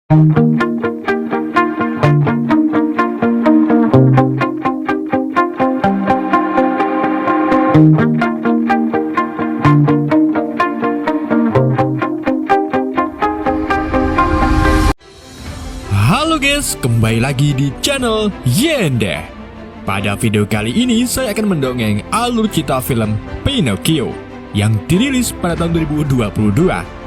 Halo guys, kembali lagi di channel Yende. Pada video kali ini saya akan mendongeng alur cerita film Pinocchio yang dirilis pada tahun 2022.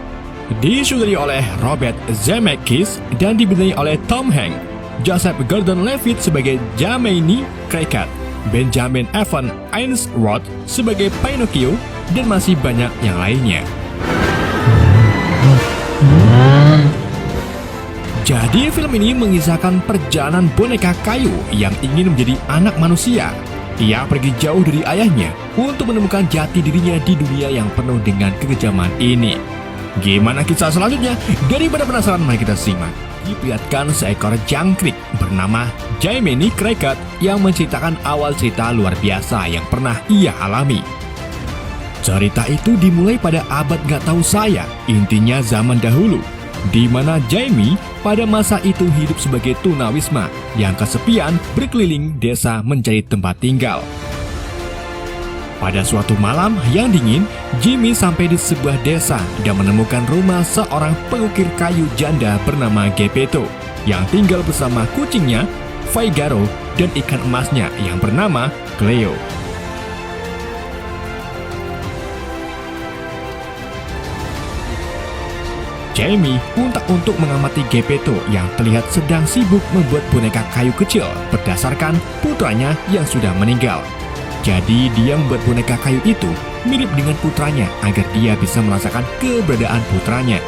Disutradari oleh Robert Zemeckis dan dibintangi oleh Tom Hanks, Joseph Gordon-Levitt sebagai Jiminy Cricket, Benjamin Evan Ainsworth sebagai Pinocchio, dan masih banyak yang lainnya. Jadi film ini mengisahkan perjalanan boneka kayu yang ingin menjadi anak manusia. Ia pergi jauh dari ayahnya untuk menemukan jati dirinya di dunia yang penuh dengan kekejaman ini. Gimana kisah selanjutnya? Daripada penasaran, mari kita simak. Diperlihatkan seekor jangkrik bernama Jiminy Cricket yang menceritakan awal cerita luar biasa yang pernah ia alami. Cerita itu dimulai pada abad gak tahu saya, intinya zaman dahulu, di mana Jamie pada masa itu hidup sebagai tunawisma yang kesepian berkeliling desa mencari tempat tinggal. Pada suatu malam yang dingin, Jimmy sampai di sebuah desa dan menemukan rumah seorang pengukir kayu janda bernama Geppetto yang tinggal bersama kucingnya, Figaro, dan ikan emasnya yang bernama Cleo. Jamie untak untuk mengamati Geppetto yang terlihat sedang sibuk membuat boneka kayu kecil berdasarkan putranya yang sudah meninggal. Jadi dia membuat boneka kayu itu mirip dengan putranya agar dia bisa merasakan keberadaan putranya.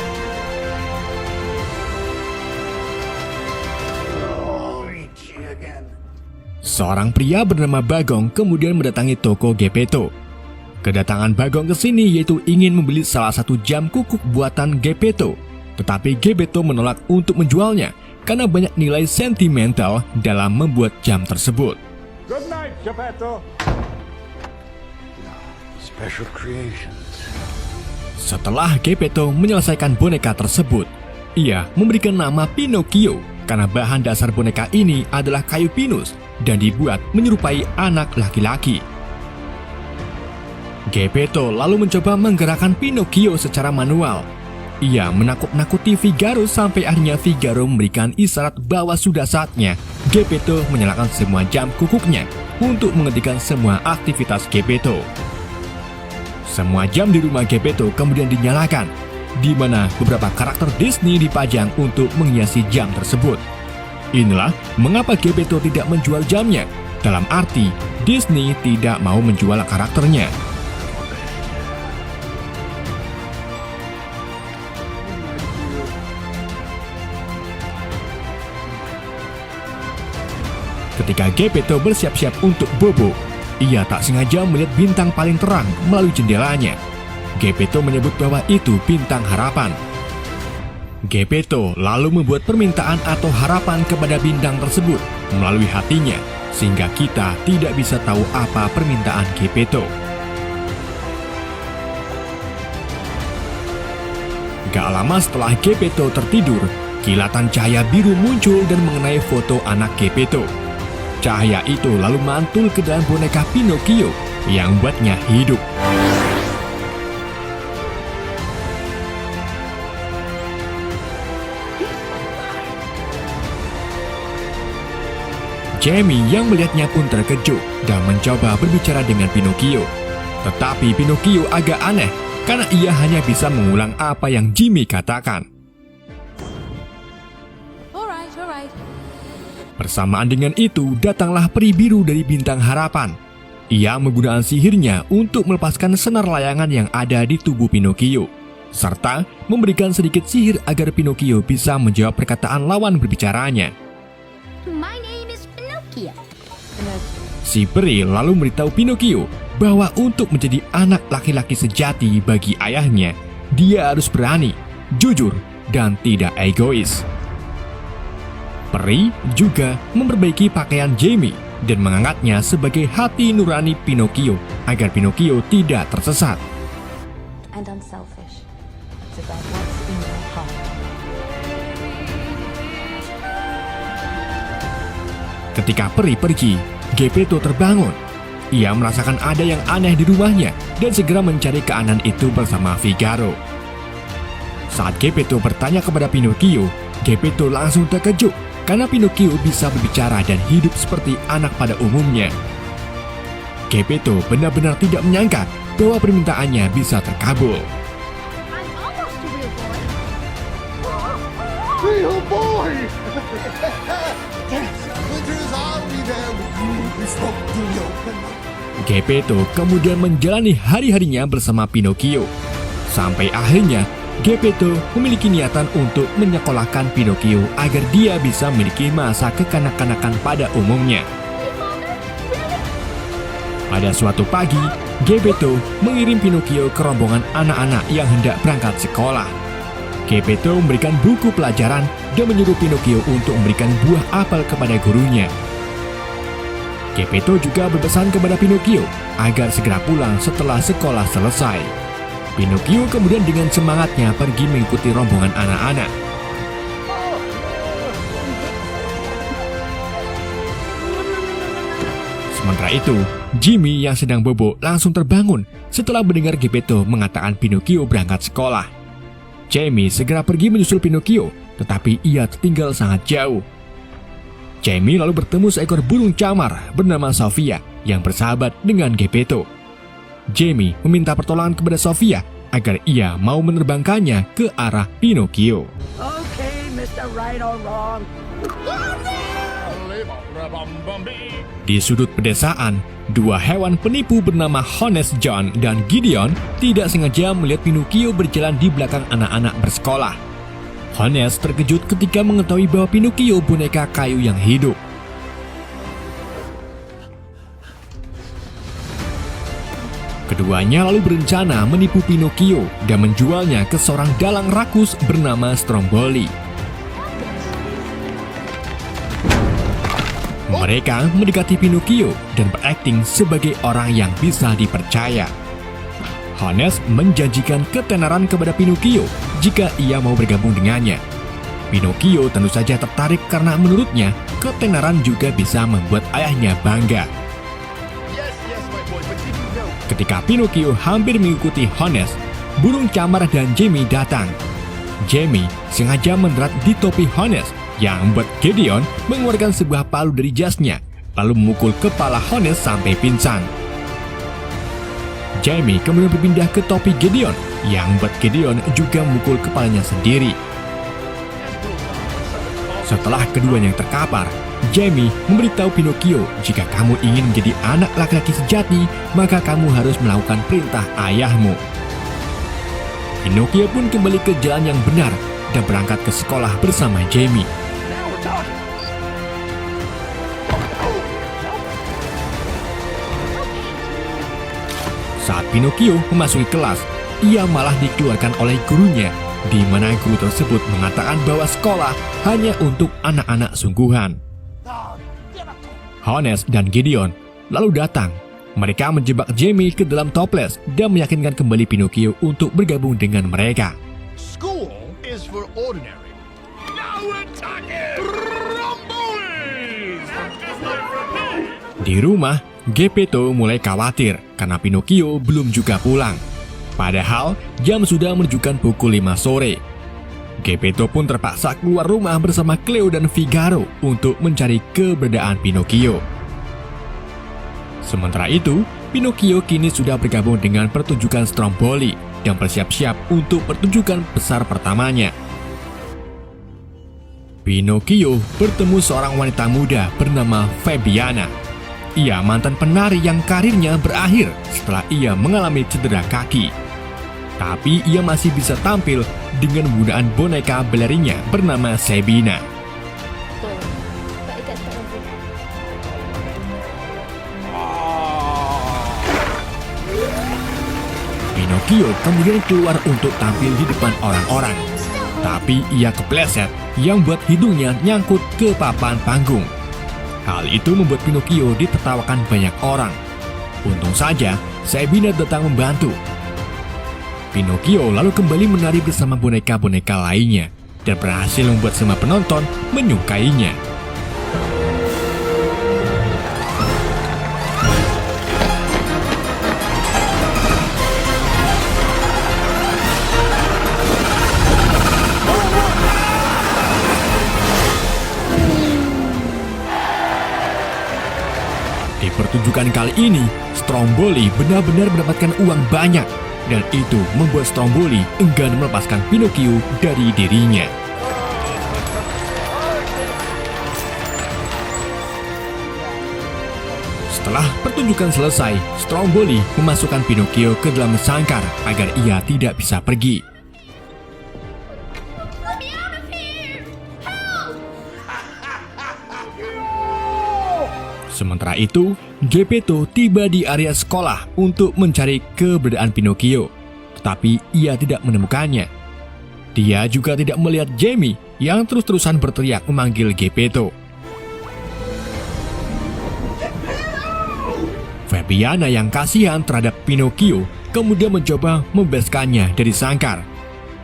Seorang pria bernama Bagong kemudian mendatangi toko Geppetto. Kedatangan Bagong ke sini yaitu ingin membeli salah satu jam kukuk buatan Geppetto. Tetapi Geppetto menolak untuk menjualnya karena banyak nilai sentimental dalam membuat jam tersebut. Good night, Geppetto. Special creations. Setelah Geppetto menyelesaikan boneka tersebut, ia memberikan nama Pinocchio karena bahan dasar boneka ini adalah kayu pinus dan dibuat menyerupai anak laki-laki. Geppetto lalu mencoba menggerakkan Pinocchio secara manual. Ia menakut-nakuti Figaro sampai akhirnya Figaro memberikan isyarat bahwa sudah saatnya Geppetto menyalakan semua jam kukuknya untuk menghentikan semua aktivitas Geppetto. Semua jam di rumah Geppetto kemudian dinyalakan, di mana beberapa karakter Disney dipajang untuk menghiasi jam tersebut. Inilah mengapa Geppetto tidak menjual jamnya, dalam arti Disney tidak mau menjual karakternya. Ketika Geppetto bersiap-siap untuk bobo, ia tak sengaja melihat bintang paling terang melalui jendelanya. Geppetto menyebut bahwa itu bintang harapan. Geppetto lalu membuat permintaan atau harapan kepada bintang tersebut melalui hatinya, sehingga kita tidak bisa tahu apa permintaan Geppetto. Gak lama setelah Geppetto tertidur, kilatan cahaya biru muncul dan mengenai foto anak Geppetto. Cahaya itu lalu mantul ke dalam boneka Pinocchio yang membuatnya hidup. Jamie yang melihatnya pun terkejut dan mencoba berbicara dengan Pinocchio. Tetapi Pinocchio agak aneh karena ia hanya bisa mengulang apa yang Jimmy katakan. Bersamaan dengan itu, datanglah peri biru dari bintang harapan. Ia menggunakan sihirnya untuk melepaskan senar layangan yang ada di tubuh Pinocchio, serta memberikan sedikit sihir agar Pinocchio bisa menjawab perkataan lawan berbicaranya. My name is Pinocchio. Si peri lalu memberitahu Pinocchio bahwa untuk menjadi anak laki-laki sejati bagi ayahnya, dia harus berani, jujur, dan tidak egois. Peri juga memperbaiki pakaian Jamie dan mengangkatnya sebagai hati nurani Pinocchio agar Pinocchio tidak tersesat. And unselfish. It's about what's in your heart. Ketika peri pergi, Geppetto terbangun. Ia merasakan ada yang aneh di rumahnya dan segera mencari keanehan itu bersama Figaro. Saat Geppetto bertanya kepada Pinocchio, Geppetto langsung terkejut karena Pinocchio bisa berbicara dan hidup seperti anak pada umumnya. Geppetto benar-benar tidak menyangka bahwa permintaannya bisa terkabul. I'm almost a real boy. Real boy! Yes, Winters, I'll be there with you before you open up. Geppetto kemudian menjalani hari-harinya bersama Pinocchio. Sampai akhirnya, Geppetto memiliki niatan untuk menyekolahkan Pinocchio agar dia bisa memiliki masa kekanak-kanakan pada umumnya. Pada suatu pagi, Geppetto mengirim Pinocchio ke rombongan anak-anak yang hendak berangkat sekolah. Geppetto memberikan buku pelajaran dan menyuruh Pinocchio untuk memberikan buah apel kepada gurunya. Geppetto juga berpesan kepada Pinocchio agar segera pulang setelah sekolah selesai. Pinocchio kemudian dengan semangatnya pergi mengikuti rombongan anak-anak. Sementara itu, Jimmy yang sedang bobo langsung terbangun setelah mendengar Geppetto mengatakan Pinocchio berangkat sekolah. Jamie segera pergi menyusul Pinocchio, tetapi ia tertinggal sangat jauh. Jamie lalu bertemu seekor burung camar bernama Sofia yang bersahabat dengan Geppetto. Jamie meminta pertolongan kepada Sofia agar ia mau menerbangkannya ke arah Pinocchio. Okay, Mr. Right or Wrong. Di sudut pedesaan, dua hewan penipu bernama Honest John dan Gideon tidak sengaja melihat Pinocchio berjalan di belakang anak-anak bersekolah. Honest terkejut ketika mengetahui bahwa Pinocchio boneka kayu yang hidup. Keduanya lalu berencana menipu Pinocchio dan menjualnya ke seorang dalang rakus bernama Stromboli. Mereka mendekati Pinocchio dan berakting sebagai orang yang bisa dipercaya. Honest menjanjikan ketenaran kepada Pinocchio jika ia mau bergabung dengannya. Pinocchio tentu saja tertarik karena menurutnya ketenaran juga bisa membuat ayahnya bangga. Ketika Pinocchio hampir mengikuti Honest, burung camar dan Jamie datang. Jamie sengaja mendarat di topi Honest yang membuat Gideon mengeluarkan sebuah palu dari jasnya, lalu memukul kepala Honest sampai pingsan. Jamie kemudian berpindah ke topi Gideon yang membuat Gideon juga memukul kepalanya sendiri. Setelah keduanya yang terkapar, Jamie memberitahu Pinocchio, jika kamu ingin menjadi anak laki-laki sejati, maka kamu harus melakukan perintah ayahmu. Pinocchio pun kembali ke jalan yang benar dan berangkat ke sekolah bersama Jamie. Saat Pinocchio memasuki kelas, ia malah dikeluarkan oleh gurunya, di mana guru tersebut mengatakan bahwa sekolah hanya untuk anak-anak sungguhan. Honest dan Gideon lalu datang. Mereka menjebak Jamie ke dalam toples dan meyakinkan kembali Pinocchio untuk bergabung dengan mereka. School is for ordinary. Di rumah, Geppetto mulai khawatir karena Pinocchio belum juga pulang. Padahal jam sudah menunjukkan pukul 5 sore. Geppetto pun terpaksa keluar rumah bersama Cleo dan Figaro untuk mencari keberadaan Pinocchio. Sementara itu, Pinocchio kini sudah bergabung dengan pertunjukan Stromboli dan bersiap-siap untuk pertunjukan besar pertamanya. Pinocchio bertemu seorang wanita muda bernama Fabiana. Ia mantan penari yang karirnya berakhir setelah ia mengalami cedera kaki. Tapi ia masih bisa tampil dengan menggunakan boneka balerinya bernama Sabina. Pinocchio kemudian keluar untuk tampil di depan orang-orang. Tapi ia kepleset yang buat hidungnya nyangkut ke papan panggung. Hal itu membuat Pinocchio ditertawakan banyak orang. Untung saja Sabina datang membantu. Pinocchio lalu kembali menari bersama boneka-boneka lainnya dan berhasil membuat semua penonton menyukainya. Di pertunjukan kali ini, Stromboli benar-benar mendapatkan uang banyak, dan itu membuat Stromboli enggan melepaskan Pinocchio dari dirinya. Setelah pertunjukan selesai, Stromboli memasukkan Pinocchio ke dalam sangkar agar ia tidak bisa pergi. Let me out of here! Help! Sementara itu, Geppetto tiba di area sekolah untuk mencari keberadaan Pinocchio, tetapi ia tidak menemukannya. Dia juga tidak melihat Jamie yang terus-terusan berteriak memanggil Geppetto. Fabiana yang kasihan terhadap Pinocchio kemudian mencoba membebaskannya dari sangkar.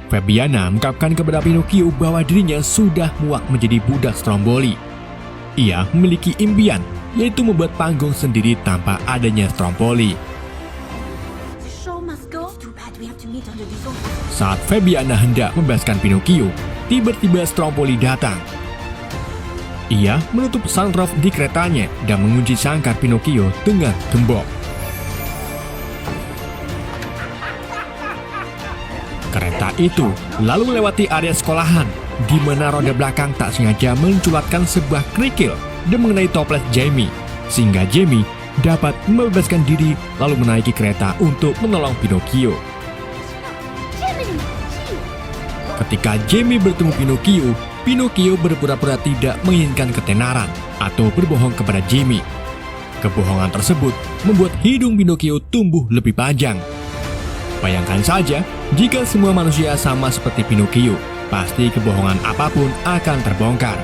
Fabiana mengungkapkan kepada Pinocchio bahwa dirinya sudah muak menjadi budak Stromboli. Ia memiliki impian, yaitu membuat panggung sendiri tanpa adanya Stromboli. The show must go. Too bad we have to meet under these old. Saat Fabiana hendak membebaskan Pinocchio, tiba-tiba Stromboli datang. Ia menutup sunroof di keretanya dan mengunci sangkar Pinocchio dengan gembok. Kereta itu lalu melewati area sekolahan, di mana roda belakang tak sengaja menculatkan sebuah kerikil dan mengenai toples Jamie, sehingga Jamie dapat membebaskan diri lalu menaiki kereta untuk menolong Pinocchio. Jiminy! Gee! Ketika Jamie bertemu Pinocchio, Pinocchio berpura-pura tidak menginginkan ketenaran atau berbohong kepada Jamie. Kebohongan tersebut membuat hidung Pinocchio tumbuh lebih panjang. Bayangkan saja, jika semua manusia sama seperti Pinocchio, pasti kebohongan apapun akan terbongkar.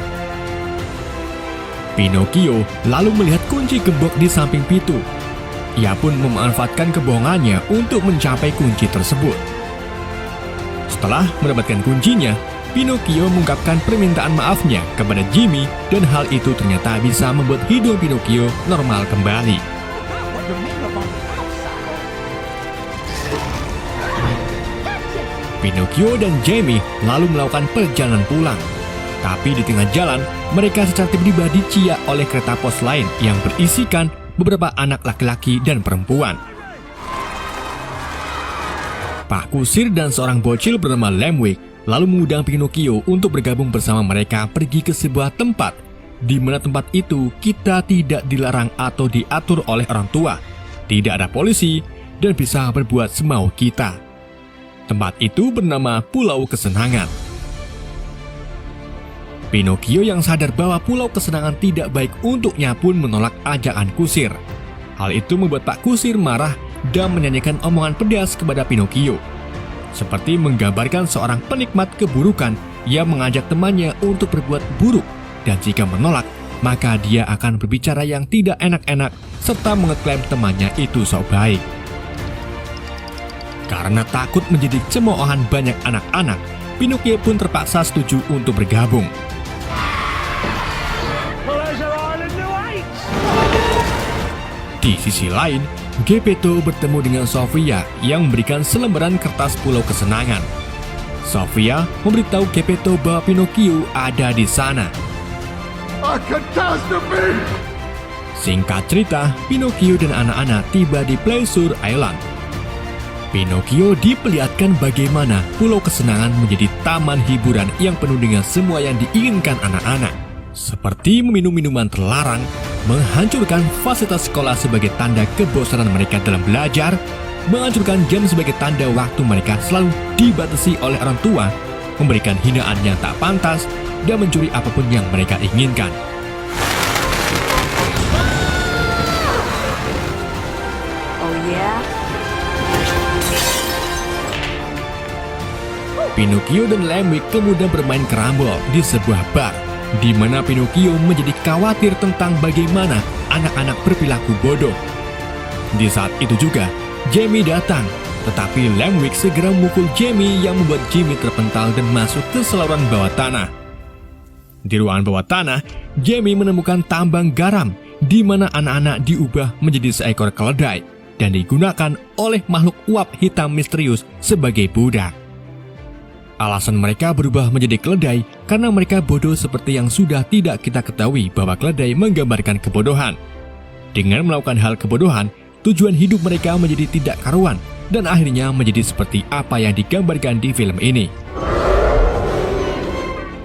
Pinocchio lalu melihat kunci gembok di samping pintu. Ia pun memanfaatkan kebohongannya untuk mencapai kunci tersebut. Setelah mendapatkan kuncinya, Pinocchio mengungkapkan permintaan maafnya kepada Jimmy, dan hal itu ternyata bisa membuat hidung Pinocchio normal kembali. Pinocchio dan Jamie lalu melakukan perjalanan pulang. Tapi di tengah jalan, mereka secara tiba-tiba diciak oleh kereta pos lain yang berisikan beberapa anak laki-laki dan perempuan. Pak Kusir dan seorang bocil bernama Lemwick lalu mengundang Pinocchio untuk bergabung bersama mereka pergi ke sebuah tempat, di mana tempat itu kita tidak dilarang atau diatur oleh orang tua, tidak ada polisi, dan bisa berbuat semau kita. Tempat itu bernama Pulau Kesenangan. Pinocchio yang sadar bahwa Pulau Kesenangan tidak baik untuknya pun menolak ajakan Kusir. Hal itu membuat Pak Kusir marah dan menyanyikan omongan pedas kepada Pinocchio, seperti menggambarkan seorang penikmat keburukan yang mengajak temannya untuk berbuat buruk, dan jika menolak, maka dia akan berbicara yang tidak enak-enak serta mengeklaim temannya itu sok baik. Karena takut menjadi cemoohan banyak anak-anak, Pinocchio pun terpaksa setuju untuk bergabung. Pleasure Island awaits! Di sisi lain, Geppetto bertemu dengan Sofia yang memberikan selembaran kertas Pulau Kesenangan. Sofia memberitahu Geppetto bahwa Pinocchio ada di sana. A catastrophe! Singkat cerita, Pinocchio dan anak-anak tiba di Pleasure Island. Pinocchio diperlihatkan bagaimana Pulau Kesenangan menjadi taman hiburan yang penuh dengan semua yang diinginkan anak-anak, seperti meminum minuman terlarang, menghancurkan fasilitas sekolah sebagai tanda kebosanan mereka dalam belajar, menghancurkan jam sebagai tanda waktu mereka selalu dibatasi oleh orang tua, memberikan hinaan yang tak pantas, dan mencuri apapun yang mereka inginkan. Oh yeah? Pinocchio dan Lemwick kemudian bermain kerambol di sebuah bar, di mana Pinocchio menjadi khawatir tentang bagaimana anak-anak berperilaku bodoh. Di saat itu juga, Jamie datang, tetapi Lemwick segera memukul Jamie yang membuat Jamie terpental dan masuk ke saluran bawah tanah. Di ruangan bawah tanah, Jamie menemukan tambang garam, di mana anak-anak diubah menjadi seekor keledai dan digunakan oleh makhluk uap hitam misterius sebagai budak. Alasan mereka berubah menjadi keledai karena mereka bodoh seperti yang sudah tidak kita ketahui bahwa keledai menggambarkan kebodohan. Dengan melakukan hal kebodohan, tujuan hidup mereka menjadi tidak karuan dan akhirnya menjadi seperti apa yang digambarkan di film ini.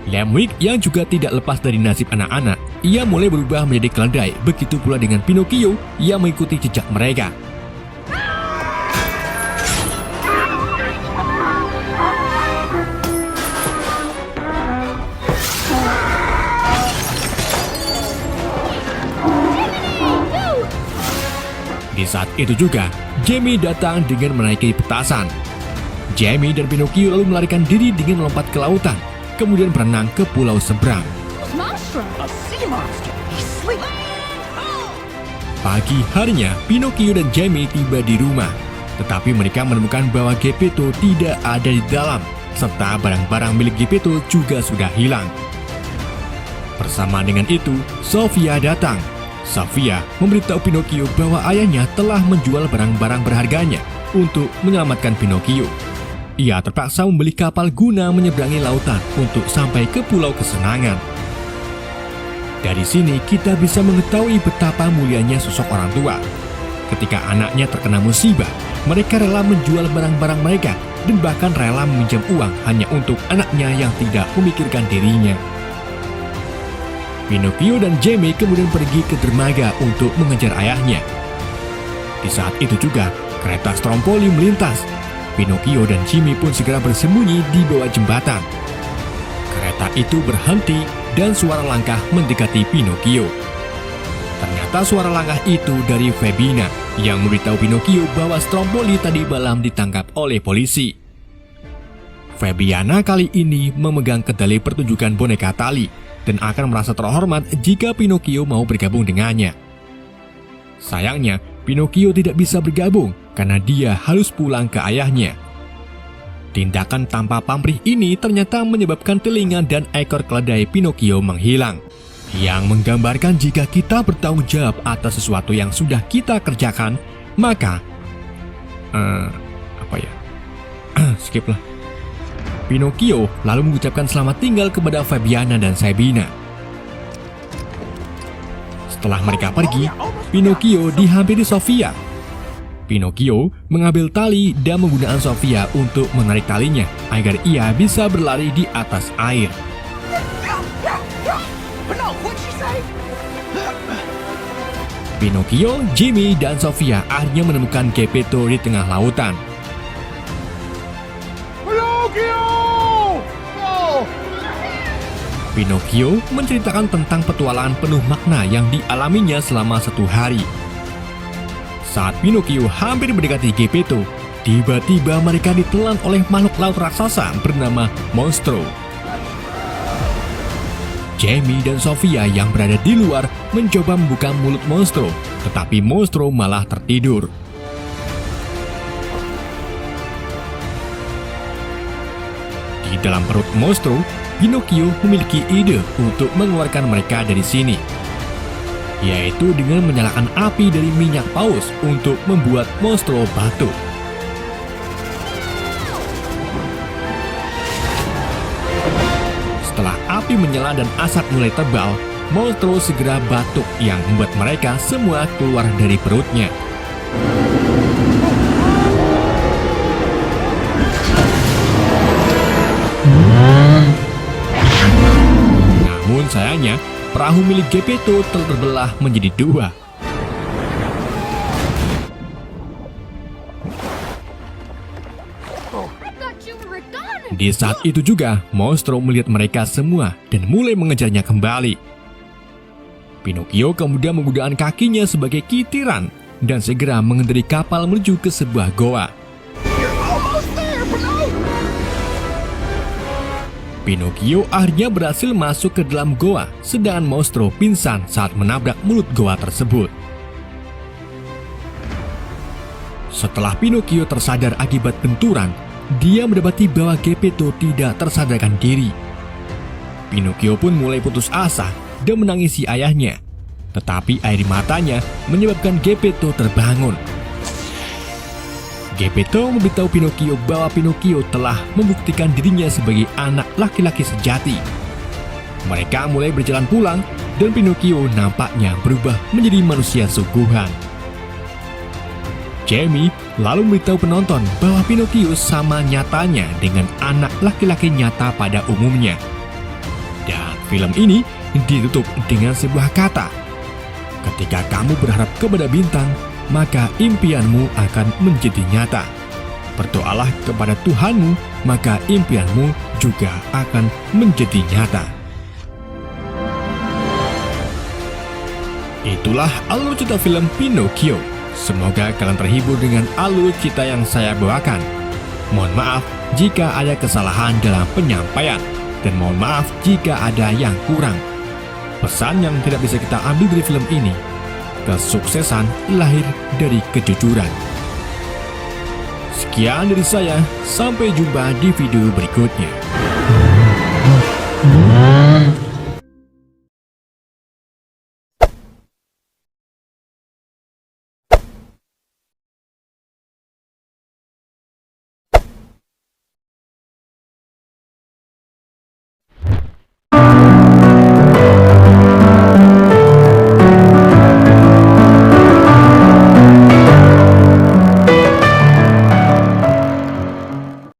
Lemwick yang juga tidak lepas dari nasib anak-anak, ia mulai berubah menjadi keledai, begitu pula dengan Pinocchio yang mengikuti jejak mereka. Di saat itu juga, Jamie datang dengan menaiki petasan. Jamie dan Pinocchio lalu melarikan diri dengan melompat ke lautan, kemudian berenang ke pulau seberang. A sea monster. He's sleeping. Pagi harinya, Pinocchio dan Jamie tiba di rumah. Tetapi mereka menemukan bahwa Geppetto tidak ada di dalam, serta barang-barang milik Geppetto juga sudah hilang. Bersama dengan itu, Sofia datang. Sofia memberitahu Pinocchio bahwa ayahnya telah menjual barang-barang berharganya untuk menyelamatkan Pinocchio. Ia terpaksa membeli kapal guna menyeberangi lautan untuk sampai ke pulau kesenangan. Dari sini kita bisa mengetahui betapa mulianya sosok orang tua. Ketika anaknya terkena musibah, mereka rela menjual barang-barang mereka dan bahkan rela meminjam uang hanya untuk anaknya yang tidak memikirkan dirinya. Pinocchio dan Jamie kemudian pergi ke dermaga untuk mengejar ayahnya. Di saat itu juga, kereta Stromboli melintas. Pinocchio dan Jamie pun segera bersembunyi di bawah jembatan. Kereta itu berhenti dan suara langkah mendekati Pinocchio. Ternyata suara langkah itu dari Febina yang memberitahu Pinocchio bahwa Stromboli tadi malam ditangkap oleh polisi. Fabiana kali ini memegang kendali pertunjukan boneka tali dan akan merasa terhormat jika Pinocchio mau bergabung dengannya. Sayangnya, Pinocchio tidak bisa bergabung karena dia harus pulang ke ayahnya. Tindakan tanpa pamrih ini ternyata menyebabkan telinga dan ekor keledai Pinocchio menghilang, yang menggambarkan jika kita bertanggung jawab atas sesuatu yang sudah kita kerjakan, maka skip lah. Pinocchio lalu mengucapkan selamat tinggal kepada Fabiana dan Sabina. Setelah mereka pergi, Pinocchio dihampiri Sofia. Pinocchio mengambil tali dan menggunakan Sofia untuk menarik talinya agar ia bisa berlari di atas air. Pinocchio, Jamie, dan Sofia akhirnya menemukan Geppetto di tengah lautan. Pinocchio menceritakan tentang petualangan penuh makna yang dialaminya selama 1 hari. Saat Pinocchio hampir mendekati Geppetto, tiba-tiba mereka ditelan oleh makhluk laut raksasa bernama Monstro. Jamie dan Sofia yang berada di luar mencoba membuka mulut Monstro, tetapi Monstro malah tertidur. Di dalam perut Monstro, Pinocchio memiliki ide untuk mengeluarkan mereka dari sini, yaitu dengan menyalakan api dari minyak paus untuk membuat Monstro batuk. Setelah api menyala dan asap mulai tebal, Monstro segera batuk yang membuat mereka semua keluar dari perutnya. Namun sayangnya, perahu milik Geppetto telah terbelah menjadi 2. Di saat itu juga, Monstro melihat mereka semua dan mulai mengejarnya kembali. Pinocchio kemudian menggunakan kakinya sebagai kitiran dan segera mengendarai kapal menuju ke sebuah goa. Pinocchio akhirnya berhasil masuk ke dalam goa, sedangkan Monstro pingsan saat menabrak mulut goa tersebut. Setelah Pinocchio tersadar akibat benturan, dia mendapati bahwa Geppetto tidak tersadarkan diri. Pinocchio pun mulai putus asa dan menangisi ayahnya, tetapi air matanya menyebabkan Geppetto terbangun. Geppetto memberitahu Pinocchio bahwa Pinocchio telah membuktikan dirinya sebagai anak laki-laki sejati. Mereka mulai berjalan pulang dan Pinocchio nampaknya berubah menjadi manusia sungguhan. Jamie lalu memberitahu penonton bahwa Pinocchio sama nyatanya dengan anak laki-laki nyata pada umumnya. Dan film ini ditutup dengan sebuah kata, "Ketika kamu berharap kepada bintang, maka impianmu akan menjadi nyata. Berdoalah kepada Tuhanmu, maka impianmu juga akan menjadi nyata." Itulah alur cerita film Pinocchio. Semoga kalian terhibur dengan alur cerita yang saya bawakan. Mohon maaf jika ada kesalahan dalam penyampaian, dan mohon maaf jika ada yang kurang. Pesan yang tidak bisa kita ambil dari film ini, kesuksesan lahir dari kejujuran. Sekian dari saya, sampai jumpa di video berikutnya.